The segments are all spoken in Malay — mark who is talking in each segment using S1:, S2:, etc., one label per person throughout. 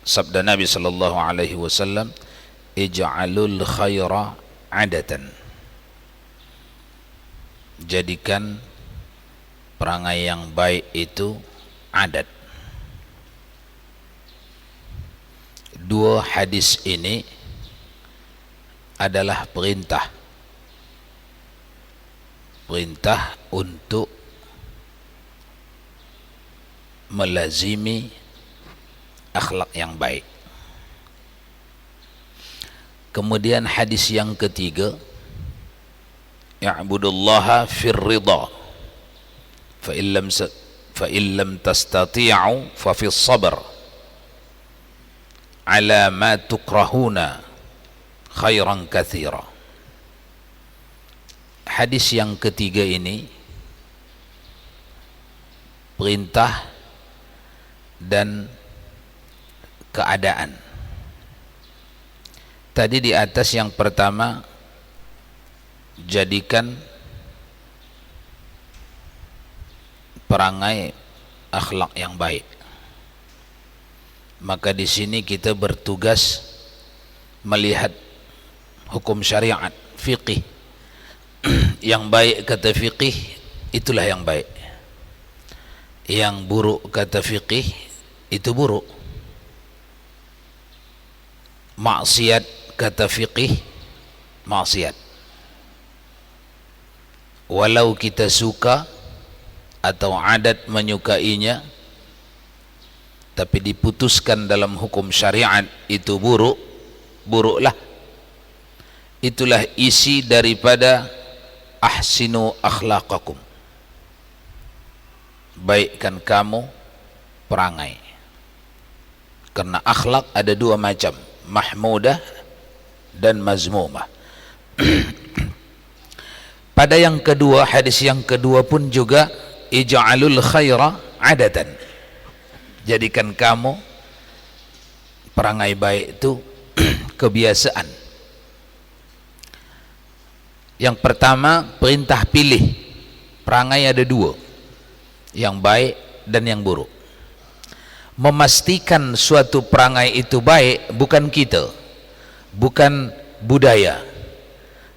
S1: sabda Nabi sallallahu alaihi wasallam, ij'alul khaira adatan, jadikan perangai yang baik itu adat. Dua hadis ini adalah perintah untuk melazimi akhlak yang baik. Kemudian hadis yang ketiga, ya'budullaha fir ridha fa illam tastati'u fa fis sabr ala ma tukrahuna khairan katsira. Hadis yang ketiga ini perintah dan keadaan. Tadi di atas yang pertama, jadikan perangai akhlak yang baik. Maka di sini kita bertugas melihat hukum syariat, fiqih. Yang baik kata fiqih, itulah yang baik. Yang buruk kata fiqih, itu buruk. Maksiat kata fiqih, maksiat. Walau kita suka atau adat menyukainya, tapi diputuskan dalam hukum syariat itu buruk, buruklah. Itulah isi daripada ahsinu akhlaqakum, baikkan kamu perangai. Karena akhlak ada dua macam, mahmudah dan mazmumah. Pada yang kedua, hadis yang kedua pun juga, ij'alul khaira adatan, jadikan kamu perangai baik itu kebiasaan. Yang pertama, perintah pilih. Perangai ada dua, yang baik dan yang buruk. Memastikan suatu perangai itu baik bukan kita, bukan budaya,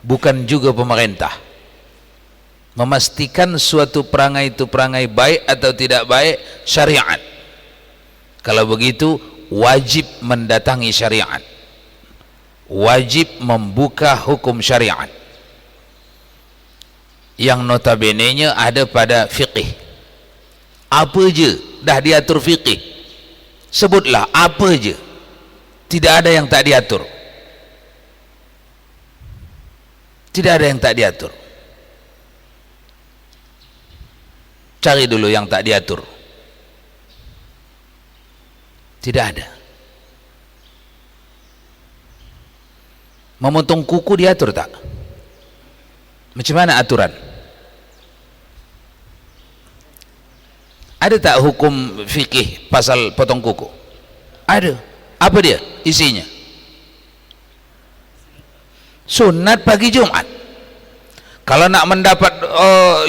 S1: bukan juga pemerintah. Memastikan suatu perangai itu perangai baik atau tidak baik, syariat. Kalau begitu wajib mendatangi syariat, wajib membuka hukum syariat yang notabene-nya ada pada fiqih. Apa je dah diatur fiqih, sebutlah apa je, tidak ada yang tak diatur, tidak ada yang tak diatur. Cari dulu yang tak diatur, tidak ada. Memotong kuku diatur tak? Macam mana aturan? Ada tak hukum fikih pasal potong kuku? Ada. Apa dia isinya? Sunat pagi Jumat. Kalau nak mendapat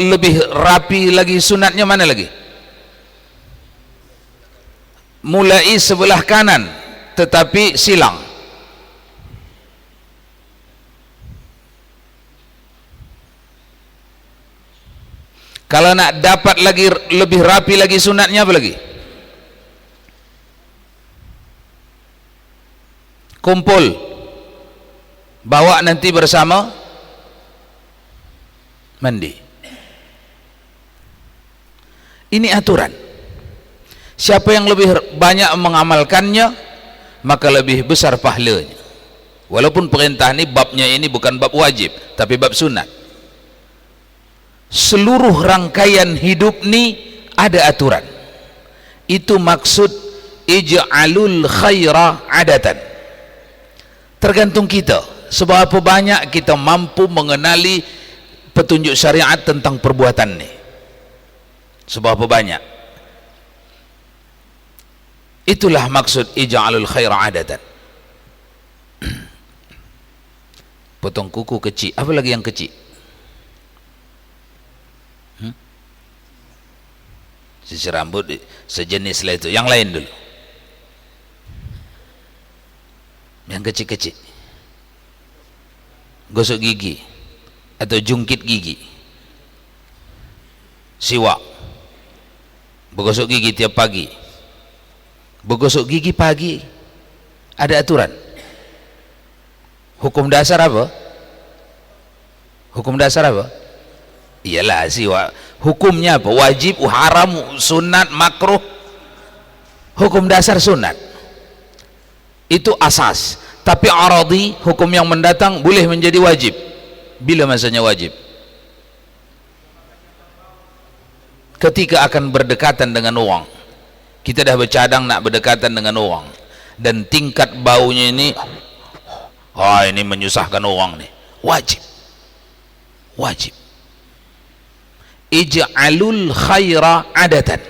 S1: lebih rapi lagi, sunatnya mana lagi? Mulai sebelah kanan tetapi silang. Kalau nak dapat lagi lebih rapi lagi, sunatnya apa lagi? Kumpul, bawa nanti bersama mandi. Ini aturan. Siapa yang lebih banyak mengamalkannya, maka lebih besar pahalanya. Walaupun perintah ini babnya ini bukan bab wajib, tapi bab sunat. Seluruh rangkaian hidup ni ada aturan. Itu maksud ij'alul khaira adatan. Tergantung kita seberapa banyak kita mampu mengenali petunjuk syariat tentang perbuatan ni, seberapa banyak. Itulah maksud ij'alul khaira adatan. Potong kuku kecil, apa lagi yang kecil? sisir rambut sejenis lah itu. Yang lain dulu, yang kecil-kecil, gosok gigi atau jungkit gigi, siwak, bergosok gigi tiap pagi. Bergosok gigi pagi ada aturan. Hukum dasar apa? Hukum dasar apa? Iyalah siwak. Hukumnya apa? Wajib, haram, sunat, makruh. Hukum dasar sunat, itu asas. Tapi aradi, hukum yang mendatang, boleh menjadi wajib. Bila masanya wajib? Ketika akan berdekatan dengan uang. Kita dah bercadang nak berdekatan dengan orang, dan tingkat baunya ini, ini menyusahkan orang nih. Wajib. Ij'alul khaira adatan.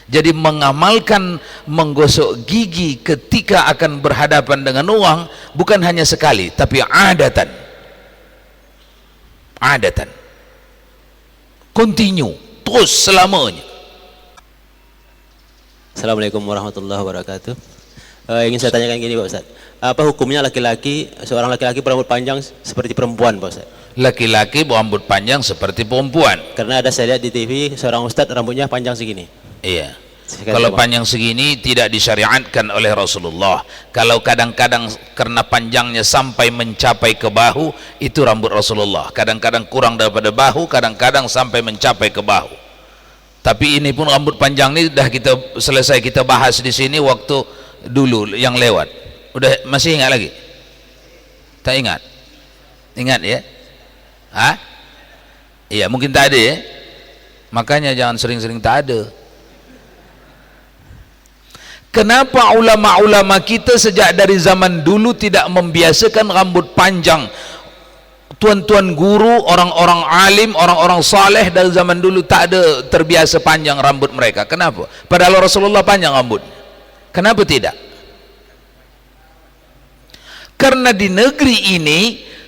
S1: Jadi mengamalkan menggosok gigi ketika akan berhadapan dengan orang bukan hanya sekali, tapi adatan. Continue, terus selamanya.
S2: Assalamualaikum warahmatullahi wabarakatuh. Ingin saya tanyakan gini Pak Ustaz, apa hukumnya seorang laki-laki berambut panjang seperti perempuan Pak Ustaz?
S1: Laki-laki berambut panjang seperti perempuan.
S2: Karena ada saya lihat di TV seorang ustadz rambutnya panjang segini.
S1: Iya. Kalau panjang segini tidak disyariatkan oleh Rasulullah. Kalau kadang-kadang karena panjangnya sampai mencapai ke bahu, itu rambut Rasulullah. Kadang-kadang kurang daripada bahu, kadang-kadang sampai mencapai ke bahu. Tapi ini pun rambut panjang ini dah kita selesai kita bahas di sini waktu dulu yang lewat. Udah masih ingat lagi? Tak ingat? Ingat ya? Hah? Iya, mungkin tak ada ya. Makanya jangan sering-sering tak ada. Kenapa ulama-ulama kita sejak dari zaman dulu tidak membiasakan rambut panjang? Tuan-tuan guru, orang-orang alim, orang-orang saleh dari zaman dulu tak ada terbiasa panjang rambut mereka. Kenapa? Padahal Rasulullah panjang rambut. Kenapa tidak? Karena di negeri ini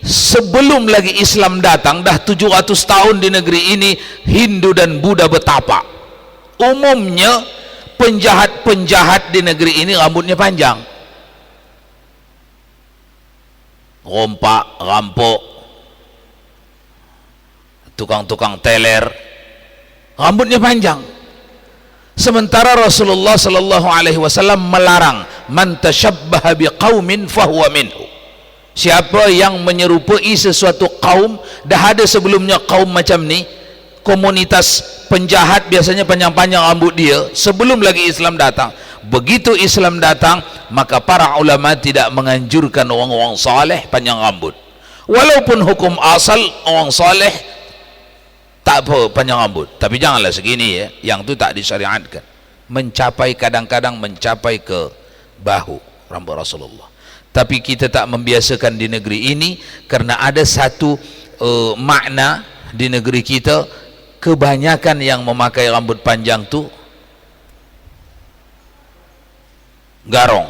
S1: sebelum lagi Islam datang, dah 700 tahun di negeri ini Hindu dan Buddha bertapa. Umumnya penjahat-penjahat di negeri ini rambutnya panjang. Rompak, rampok, tukang-tukang teler, rambutnya panjang. Sementara Rasulullah sallallahu alaihi wasallam melarang, man tashabbaha biqaumin fahuwa minhu. Siapa yang menyerupai sesuatu kaum, dah ada sebelumnya kaum macam ni, komunitas penjahat biasanya panjang-panjang rambut dia sebelum lagi Islam datang. Begitu Islam datang, maka para ulama tidak menganjurkan orang-orang saleh panjang rambut. Walaupun hukum asal orang saleh tak apa panjang rambut, tapi janganlah segini ya, yang tu tak disyariatkan. Mencapai, kadang-kadang mencapai ke bahu rambut Rasulullah. Tapi kita tak membiasakan di negeri ini karena ada satu makna di negeri kita, kebanyakan yang memakai rambut panjang tu garong.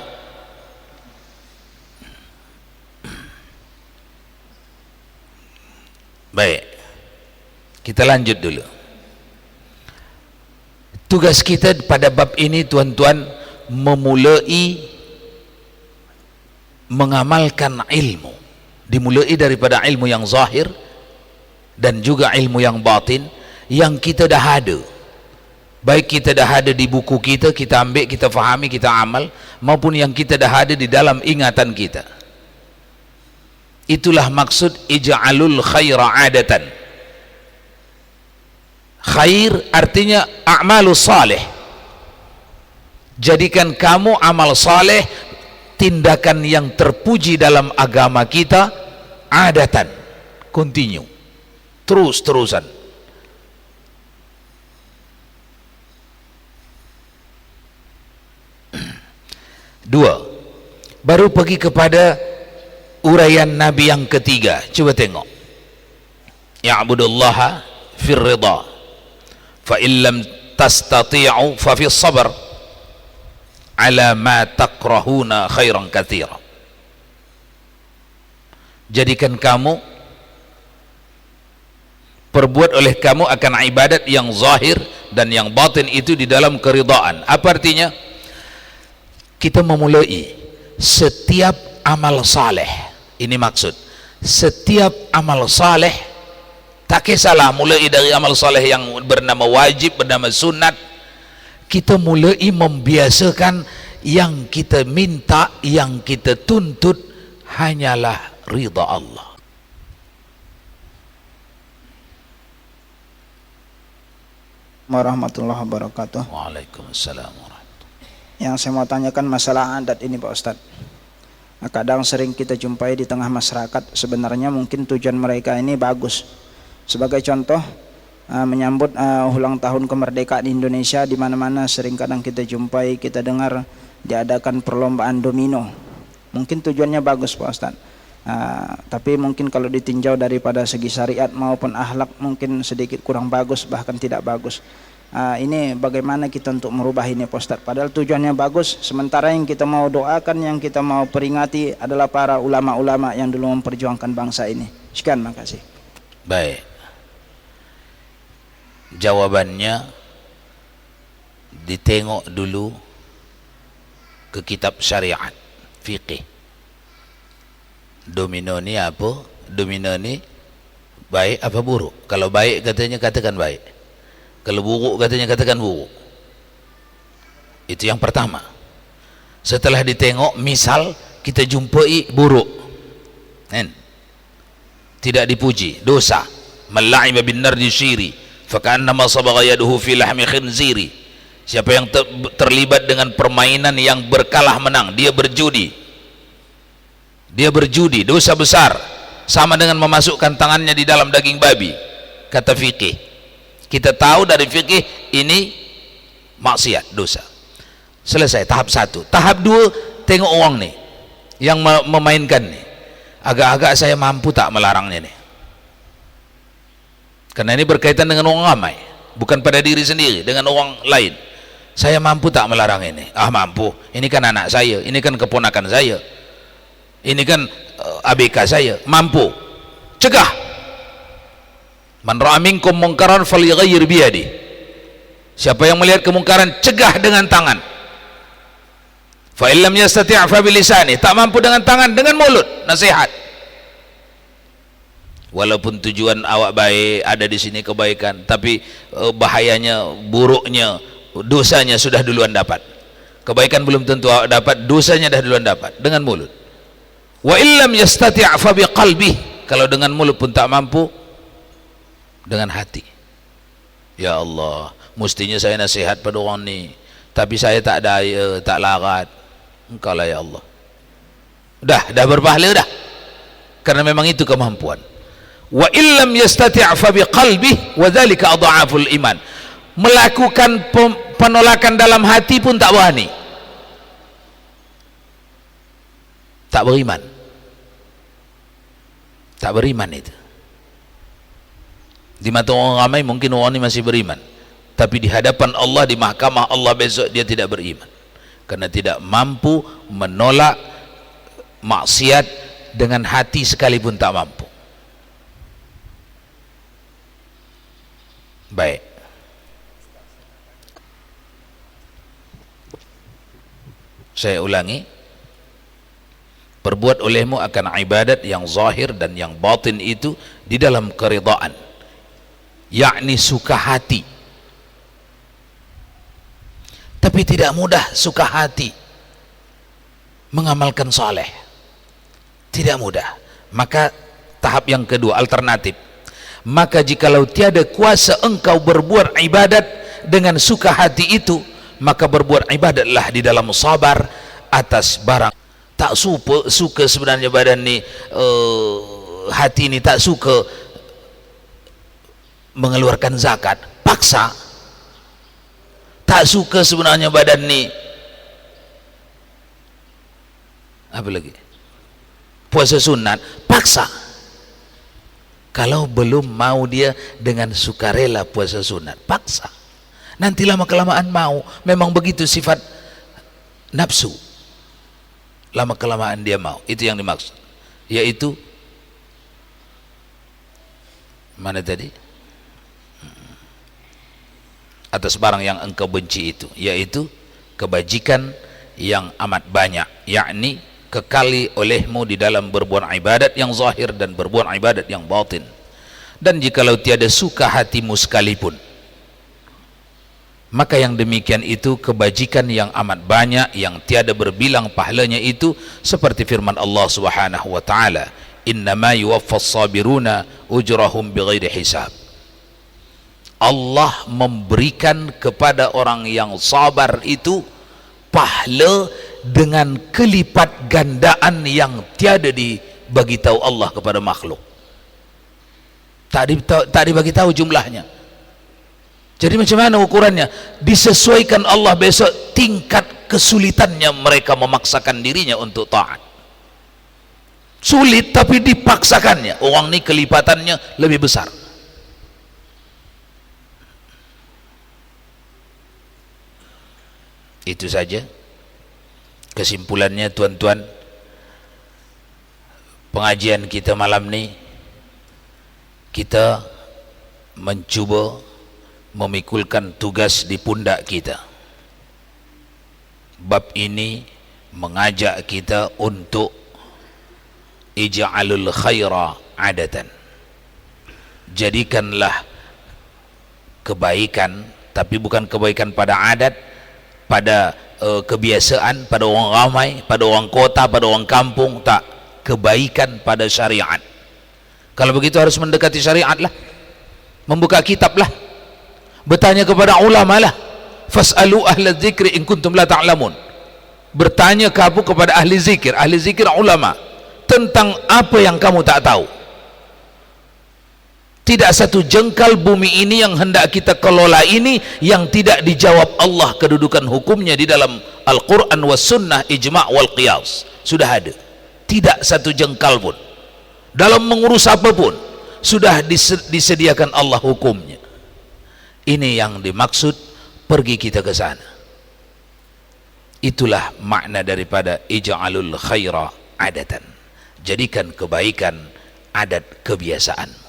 S1: Baik, kita lanjut dulu. Tugas kita pada bab ini tuan-tuan, memulai mengamalkan ilmu, dimulai daripada ilmu yang zahir dan juga ilmu yang batin yang kita dah ada. Baik kita dah ada di buku kita, kita ambil, kita fahami, kita amal, maupun yang kita dah ada di dalam ingatan kita. Itulah maksud ij'alul khaira adatan. Khair artinya a'malus salih. Jadikan kamu amal saleh, tindakan yang terpuji dalam agama kita, adatan, continue, terus-terusan. Dua, baru pergi kepada uraian Nabi yang ketiga. Coba tengok, ya'budullaha fir ridha fa illam tastati'u fa fi sabr ala ma takrahuna khairan katsira. Jadikan kamu, perbuat oleh kamu akan ibadat yang zahir dan yang batin itu di dalam keridhaan. Apa artinya? Kita memulai setiap amal saleh, ini maksud setiap amal saleh, tak kisahlah mulai dari amal saleh yang bernama wajib, bernama sunat, kita mulai membiasakan yang kita minta, yang kita tuntut hanyalah ridha Allah.
S3: Warahmatullahi wabarakatuh.
S1: Waalaikumsalam warahmatullahi.
S3: Yang saya mau tanyakan masalah adat ini Pak Ustadz. Kadang sering kita jumpai di tengah masyarakat, sebenarnya mungkin tujuan mereka ini bagus. Sebagai contoh, menyambut ulang tahun kemerdekaan Indonesia, di mana-mana sering kadang kita jumpai, kita dengar diadakan perlombaan domino. Mungkin tujuannya bagus Pak Ustadz. Tapi mungkin kalau ditinjau daripada segi syariat maupun akhlak mungkin sedikit kurang bagus, bahkan tidak bagus. Ini bagaimana kita untuk merubah ini Pak Ustadz? Padahal tujuannya bagus, sementara yang kita mau doakan, yang kita mau peringati adalah para ulama-ulama yang dulu memperjuangkan bangsa ini. Sekian, makasih.
S1: Baik, jawabannya ditengok dulu ke kitab syariat fiqih. Domino ni apa? Domino ni baik apa buruk? Kalau baik katanya katakan baik, kalau buruk katanya katakan buruk. Itu yang pertama. Setelah ditengok, misal kita jumpai buruk, tidak dipuji, dosa. Man la'iba bin nardi syiri faka'annama sabagha yaduhu fi lahmi khinziri. Siapa yang terlibat dengan permainan yang berkalah menang, dia berjudi, dosa besar, sama dengan memasukkan tangannya di dalam daging babi, kata fikih. Kita tahu dari fikih ini maksiat, dosa. Selesai tahap satu. Tahap dua, tengok orang nih yang memainkan nih, agak-agak saya mampu tak melarangnya nih, karena ini berkaitan dengan orang ramai, bukan pada diri sendiri, dengan orang lain. Saya mampu tak melarang ini? Mampu, ini kan anak saya, ini kan keponakan saya, ini kan ABK saya, mampu. Cegah. Man ra'a minkum munkaran falyughayyir biyadi. Siapa yang melihat kemungkaran, cegah dengan tangan. Fa illam yastati' fa bilisani. Tak mampu dengan tangan, dengan mulut, nasihat. Walaupun tujuan awak baik, ada di sini kebaikan, tapi bahayanya, buruknya, dosanya sudah duluan dapat. Kebaikan belum tentu awak dapat, dosanya dah duluan dapat dengan mulut. Wa illam yastati' fa biqalbi. Kalau dengan mulut pun tak mampu, dengan hati. Ya Allah, mestinya saya nasihat pada orang ni, tapi saya tak daya, tak larat. Engkau lah ya Allah. Dah berpahala dah, karena memang itu kemampuan. Wa illam yastati' fa biqalbi wa dzalika adhaful iman. Melakukan penolakan dalam hati pun tak berani, tak beriman, tak beriman. Itu di mata orang ramai mungkin orang ini masih beriman, tapi di hadapan Allah, di mahkamah Allah besok, dia tidak beriman, karena tidak mampu menolak maksiat dengan hati sekalipun tak mampu. Baik, saya ulangi, perbuat olehmu akan ibadat yang zahir dan yang batin itu di dalam keridhaan, yakni suka hati. Tapi tidak mudah suka hati mengamalkan saleh, tidak mudah. Maka tahap yang kedua, alternatif. Maka jikalau tiada kuasa engkau berbuat ibadat dengan suka hati itu, maka berbuat ibadatlah di dalam sabar atas barang. Tak suka sebenarnya badan ni, hati ni tak suka mengeluarkan zakat, paksa. Tak suka sebenarnya badan ni, apa lagi, puasa sunat, paksa. Kalau belum mau dia dengan sukarela puasa sunat, paksa. Nanti lama-kelamaan mau. Memang begitu sifat nafsu, lama-kelamaan dia mau. Itu yang dimaksud, yaitu mana tadi, atas barang yang engkau benci itu, yaitu kebajikan yang amat banyak, yakni kekali olehmu di dalam berbuat ibadat yang zahir dan berbuat ibadat yang batin. Dan jikalau tiada suka hatimu sekalipun, maka yang demikian itu kebajikan yang amat banyak yang tiada berbilang pahalanya itu, seperti firman Allah Subhanahu wa taala, innama yuwaffas sabiruna ujrahum bighairi hisab. Allah memberikan kepada orang yang sabar itu pahala dengan kelipat gandaan yang tiada dibagi tahu Allah kepada makhluk. Tak dibagi tahu jumlahnya. Jadi macam mana ukurannya? Disesuaikan Allah besok tingkat kesulitannya mereka memaksakan dirinya untuk taat. Sulit tapi dipaksakannya. Orang ni kelipatannya lebih besar. Itu saja kesimpulannya, tuan-tuan. Pengajian kita malam ni, kita mencuba memikulkan tugas di pundak kita. Bab ini mengajak kita untuk ij'alul khaira adatan. Jadikanlah kebaikan, tapi bukan kebaikan pada adat, pada kebiasaan, pada orang ramai, pada orang kota, pada orang kampung, tak. Kebaikan pada syariat. Kalau begitu harus mendekati syariat lah, membuka kitab lah, bertanya kepada ulama lah. Fas'alu ahla dzikri in kuntum la ta'lamun. Bertanya kamu kepada ahli zikir ulama, tentang apa yang kamu tak tahu. Tidak satu jengkal bumi ini yang hendak kita kelola ini yang tidak dijawab Allah kedudukan hukumnya di dalam Al-Quran was sunnah, ijma' wal qiyas. Sudah ada. Tidak satu jengkal pun. Dalam mengurus apapun sudah disediakan Allah hukumnya. Ini yang dimaksud, pergi kita ke sana. Itulah makna daripada ij'alul khaira adatan. Jadikan kebaikan adat kebiasaan.